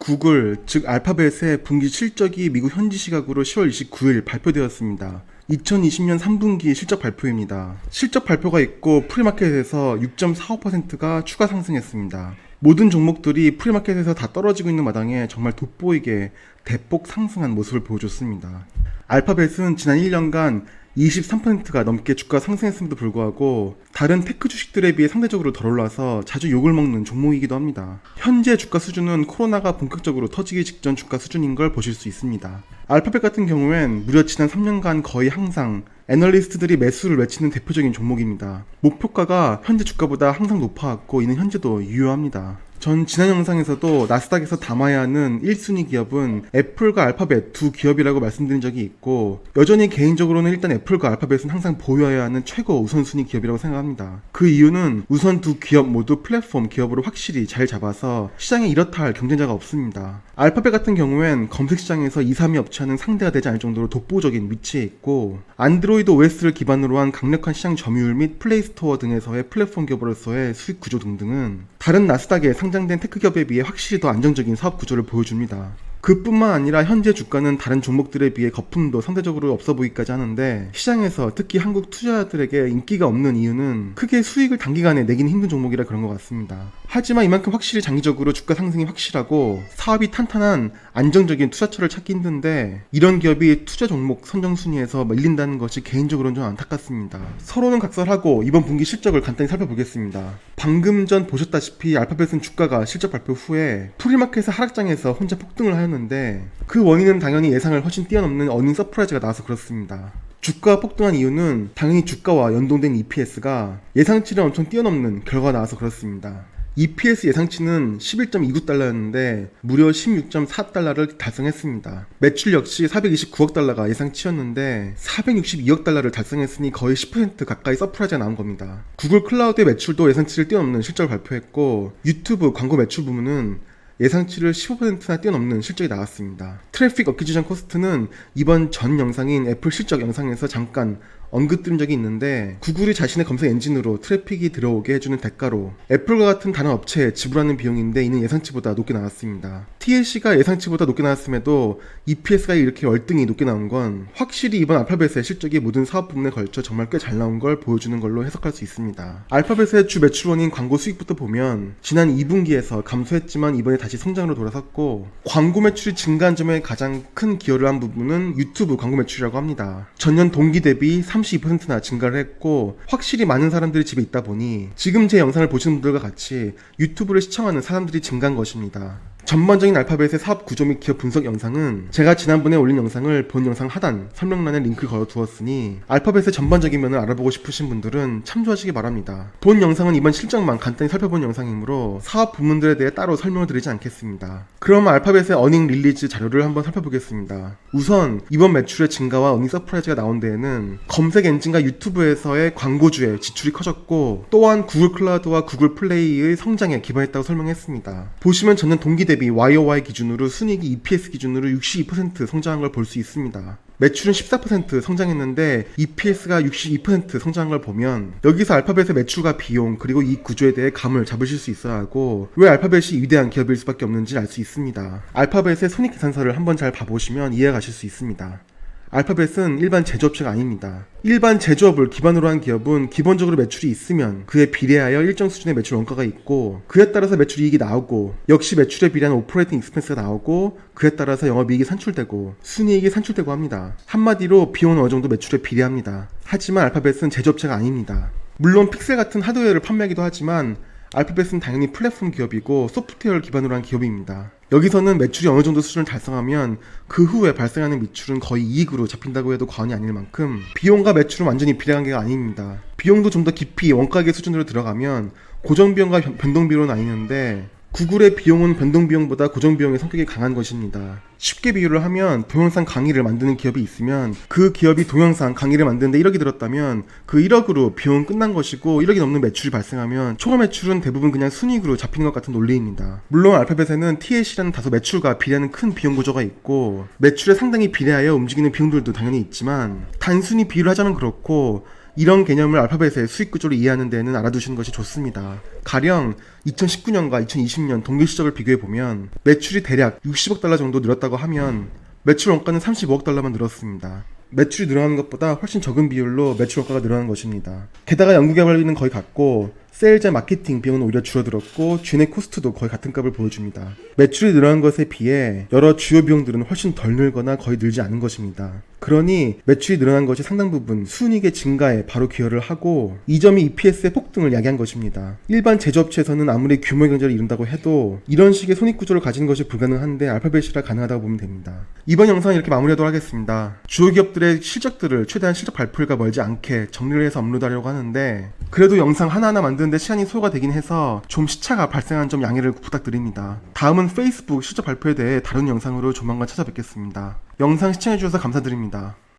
구글, 즉 알파벳의 분기 실적이 미국 현지 시각으로 10월 29일 발표되었습니다. 2020년 3분기 실적 발표입니다. 실적 발표가 있고 프리마켓에서 6.45%가 추가 상승했습니다. 모든 종목들이 프리마켓에서 다 떨어지고 있는 마당에 정말 돋보이게 대폭 상승한 모습을 보여줬습니다. 알파벳은 지난 1년간 23%가 넘게 주가 상승했음에도 불구하고 다른 테크 주식들에 비해 상대적으로 덜 올라서 자주 욕을 먹는 종목이기도 합니다. 현재 주가 수준은 코로나가 본격적으로 터지기 직전 주가 수준인 걸 보실 수 있습니다. 알파벳 같은 경우엔 무려 지난 3년간 거의 항상 애널리스트들이 매수를 외치는 대표적인 종목입니다. 목표가가 현재 주가보다 항상 높아왔고 이는 현재도 유효합니다. 전 지난 영상에서도 나스닥에서 담아야 하는 1순위 기업은 애플과 알파벳 두 기업이라고 말씀드린 적이 있고 여전히 개인적으로는 일단 애플과 알파벳은 항상 보유해야 하는 최고 우선순위 기업이라고 생각합니다. 그 이유는 우선 두 기업 모두 플랫폼 기업으로 확실히 잘 잡아서 시장에 이렇다 할 경쟁자가 없습니다. 알파벳 같은 경우엔 검색 시장에서 2, 3위 업체와는 상대가 되지 않을 정도로 독보적인 위치에 있고 안드로이드 OS를 기반으로 한 강력한 시장 점유율 및 플레이스토어 등에서의 플랫폼 기업으로서의 수익 구조 등등은 다른 나스닥에 상장된 테크 기업에 비해 확실히 더 안정적인 사업 구조를 보여줍니다. 그뿐만 아니라 현재 주가는 다른 종목들에 비해 거품도 상대적으로 없어 보이기까지 하는데 시장에서 특히 한국 투자자들에게 인기가 없는 이유는 크게 수익을 단기간에 내기는 힘든 종목이라 그런 것 같습니다. 하지만 이만큼 확실히 장기적으로 주가 상승이 확실하고 사업이 탄탄한 안정적인 투자처를 찾기 힘든데 이런 기업이 투자 종목 선정 순위에서 밀린다는 것이 개인적으로는 좀 안타깝습니다. 서로는 각설하고 이번 분기 실적을 간단히 살펴보겠습니다. 방금 전 보셨다시피 알파벳은 주가가 실적 발표 후에 프리마켓의 하락장에서 혼자 폭등을 하였는데 그 원인은 당연히 예상을 훨씬 뛰어넘는 어닝 서프라이즈가 나와서 그렇습니다. 주가가 폭등한 이유는 당연히 주가와 연동된 EPS가 예상치를 엄청 뛰어넘는 결과가 나와서 그렇습니다. EPS 예상치는 11.29달러였는데 무려 16.4달러를 달성했습니다. 매출 역시 429억 달러가 예상치였는데 462억 달러를 달성했으니 거의 10% 가까이 서프라이즈가 나온 겁니다. 구글 클라우드의 매출도 예상치를 뛰어넘는 실적을 발표했고 유튜브 광고 매출 부문은 예상치를 15%나 뛰어넘는 실적이 나왔습니다. 트래픽 어퀴지션 코스트는 이번 전 영상인 애플 실적 영상에서 잠깐 언급드린 적이 있는데 구글이 자신의 검색 엔진으로 트래픽이 들어오게 해주는 대가로 애플과 같은 다른 업체에 지불하는 비용인데 이는 예상치보다 높게 나왔습니다. TLC가 예상치보다 높게 나왔음에도 EPS가 이렇게 월등히 높게 나온 건 확실히 이번 알파벳의 실적이 모든 사업 부문에 걸쳐 정말 꽤 잘 나온 걸 보여주는 걸로 해석할 수 있습니다. 알파벳의 주 매출원인 광고 수익부터 보면 지난 2분기에서 감소했지만 이번에 다시 성장으로 돌아섰고 광고 매출이 증가한 점에 가장 큰 기여를 한 부분은 유튜브 광고 매출이라고 합니다. 전년 동기 대비 32%나 증가를 했고 확실히 많은 사람들이 집에 있다 보니 지금 제 영상을 보시는 분들과 같이 유튜브를 시청하는 사람들이 증가한 것입니다. 전반적인 알파벳의 사업 구조 및 기업 분석 영상은 제가 지난번에 올린 영상을 본 영상 하단 설명란에 링크를 걸어 두었으니 알파벳의 전반적인 면을 알아보고 싶으신 분들은 참조하시기 바랍니다. 본 영상은 이번 실적만 간단히 살펴본 영상이므로 사업 부문들에 대해 따로 설명을 드리지 않겠습니다. 그럼 알파벳의 어닝 릴리즈 자료를 한번 살펴보겠습니다. 우선 이번 매출의 증가와 어닝 서프라이즈가 나온 데에는 검색 엔진과 유튜브에서의 광고주의 지출이 커졌고 또한 구글 클라우드와 구글 플레이의 성장에 기반했다고 설명했습니다. 보시면 전년 동기 대비 YOY 기준으로 순이익이 EPS 기준으로 62% 성장한 걸 볼 수 있습니다. 매출은 14% 성장했는데 EPS가 62% 성장한 걸 보면 여기서 알파벳의 매출과 비용 그리고 이 구조에 대해 감을 잡으실 수 있어야 하고 왜 알파벳이 위대한 기업일 수밖에 없는지 알 수 있습니다. 알파벳의 손익계산서를 한번 잘 봐보시면 이해가 가실 수 있습니다. 알파벳은 일반 제조업체가 아닙니다. 일반 제조업을 기반으로 한 기업은 기본적으로 매출이 있으면 그에 비례하여 일정 수준의 매출 원가가 있고 그에 따라서 매출 이익이 나오고 역시 매출에 비례한 오퍼레이팅 익스펜스가 나오고 그에 따라서 영업이익이 산출되고 순이익이 산출되고 합니다. 한마디로 비용은 어느 정도 매출에 비례합니다. 하지만 알파벳은 제조업체가 아닙니다. 물론 픽셀 같은 하드웨어를 판매하기도 하지만 알파벳은 당연히 플랫폼 기업이고 소프트웨어를 기반으로 한 기업입니다. 여기서는 매출이 어느 정도 수준을 달성하면 그 후에 발생하는 미출은 거의 이익으로 잡힌다고 해도 과언이 아닐 만큼 비용과 매출은 완전히 비례관계가 아닙니다. 비용도 좀 더 깊이 원가계 수준으로 들어가면 고정비용과 변동비용으로 나뉘는데 구글의 비용은 변동비용보다 고정비용의 성격이 강한 것입니다. 쉽게 비유를 하면 동영상 강의를 만드는 기업이 있으면 그 기업이 동영상 강의를 만드는데 1억이 들었다면 그 1억으로 비용은 끝난 것이고 1억이 넘는 매출이 발생하면 초과 매출은 대부분 그냥 순이익으로 잡히는 것 같은 논리입니다. 물론 알파벳에는 TLC라는 다소 매출과 비례하는 큰 비용 구조가 있고 매출에 상당히 비례하여 움직이는 비용들도 당연히 있지만 단순히 비유를 하자면 그렇고 이런 개념을 알파벳의 수익 구조를 이해하는 데는 알아두시는 것이 좋습니다. 가령 2019년과 2020년 동기 시적을 비교해 보면 매출이 대략 60억 달러 정도 늘었다고 하면 매출 원가는 35억 달러만 늘었습니다. 매출이 늘어나는 것보다 훨씬 적은 비율로 매출 원가가 늘어나는 것입니다. 게다가 연구개발비는 거의 같고 세일즈 앤 마케팅 비용은 오히려 줄어들었고 G&A 코스트도 거의 같은 값을 보여줍니다. 매출이 늘어난 것에 비해 여러 주요 비용들은 훨씬 덜 늘거나 거의 늘지 않은 것입니다. 그러니 매출이 늘어난 것이 상당 부분 순이익의 증가에 바로 기여를 하고 이 점이 EPS의 폭등을 야기한 것입니다. 일반 제조업체에서는 아무리 규모 경제를 이룬다고 해도 이런 식의 손익구조를 가지는 것이 불가능한데 알파벳이라 가능하다고 보면 됩니다. 이번 영상은 이렇게 마무리하도록 하겠습니다. 주요 기업들의 실적들을 최대한 실적 발표일과 멀지 않게 정리를 해서 업로드하려고 하는데 그래도 영상 하나하나 만드는데 시간이 소요가 되긴 해서 좀 시차가 발생한 점 양해를 부탁드립니다. 다음은 페이스북 실적 발표에 대해 다른 영상으로 조만간 찾아뵙겠습니다. 영상 시청해주셔서 감사드립니다.